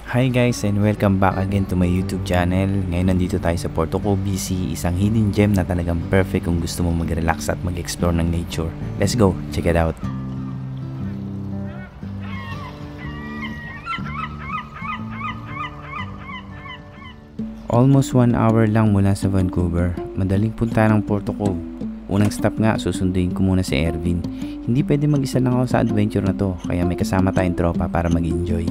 Hi guys and welcome back again to my YouTube channel. Ngayon nandito tayo sa Porto Cove, BC, isang hidden gem na talagang perfect kung gusto mo mag-relax at mag-explore ng nature. Let's go, check it out. Almost 1 hour lang mula sa Vancouver. Madaling punta ng Porto Cove. Unang stop nga, susunduin ko muna si Ervin. Hindi pwede mag-isa lang ako sa adventure na to, kaya may kasama tayong tropa para mag-enjoy.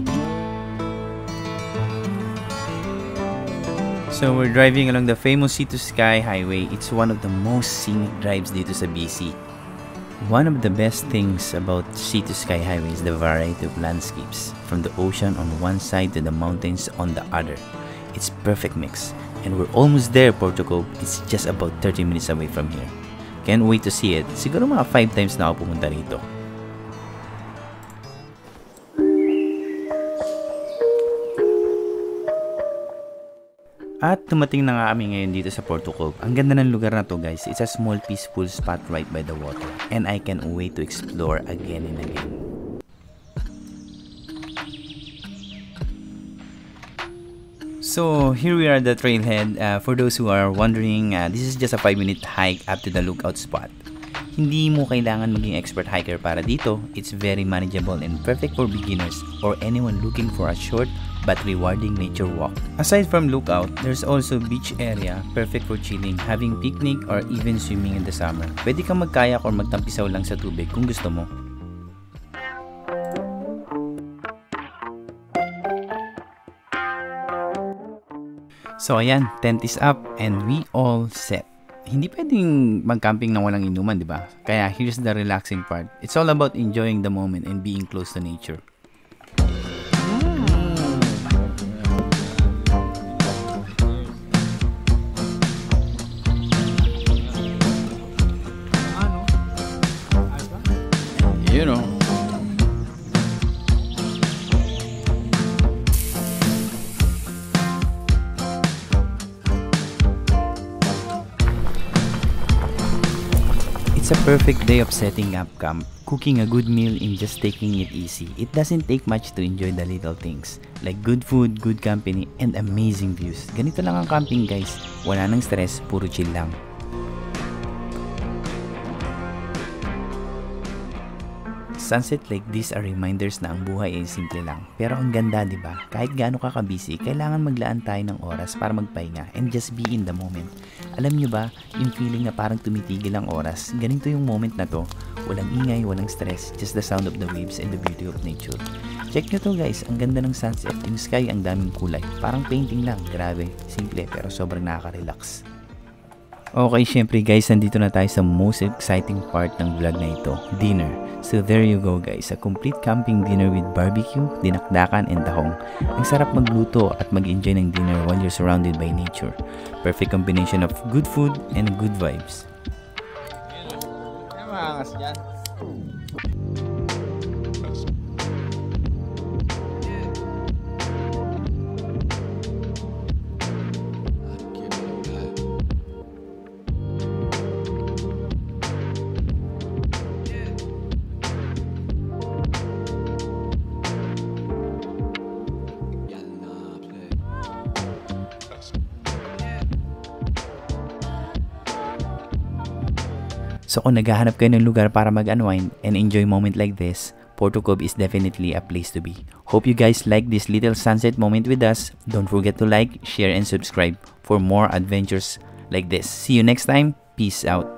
So we're driving along the famous Sea to Sky Highway. It's one of the most scenic drives dito sa BC. One of the best things about Sea to Sky Highway is the variety of landscapes, from the ocean on one side to the mountains on the other. It's perfect mix, and we're almost there. Porto Cove. It's just about 30 minutes away from here. Can't wait to see it. Siguro mga 5 times na ako pumunta rito. At tumating na nga kami ngayon dito sa Porto Cove. Ang ganda ng lugar na to guys. It's a small peaceful spot right by the water. And I can't wait to explore again and again. So here we are at the trailhead. For those who are wondering, this is just a 5-minute hike up to the lookout spot. Hindi mo kailangan maging expert hiker para dito. It's very manageable and perfect for beginners or anyone looking for a short but rewarding nature walk. Aside from lookout, there's also beach area, perfect for chilling, having picnic, or even swimming in the summer. Pwede kang magkayak or magtampisaw lang sa tubig kung gusto mo. So ayan, tent is up and we all set. Hindi pwedeng mag-camping na walang inuman, di ba? Kaya here's the relaxing part. It's all about enjoying the moment and being close to nature. You know. It's a perfect day of setting up camp, cooking a good meal and just taking it easy. It doesn't take much to enjoy the little things, like good food, good company, and amazing views. Ganito lang ang camping guys, wala nang stress, puro chill lang. Sunset like this are reminders na ang buhay ay simple lang. Pero ang ganda, di ba? Kahit gaano ka ka-busy, kailangan maglaan tayo ng oras para magpahinga and just be in the moment. Alam nyo ba, yung feeling na parang tumitigil ang oras, ganito yung moment na to. Walang ingay, walang stress, just the sound of the waves and the beauty of nature. Check nyo to guys, ang ganda ng sunset. Yung sky ang daming kulay. Parang painting lang, grabe. Simple pero sobrang nakaka-relax. Okay, syempre guys, nandito na tayo sa most exciting part ng vlog na ito, dinner. So there you go guys, a complete camping dinner with barbecue, dinakdakan, and tahong. Ang sarap magluto at mag-enjoy ng dinner while you're surrounded by nature. Perfect combination of good food and good vibes. So kung naghahanap kayo ng lugar para mag-unwind and enjoy moment like this, Porto Cove is definitely a place to be. Hope you guys like this little sunset moment with us. Don't forget to like, share, and subscribe for more adventures like this. See you next time. Peace out.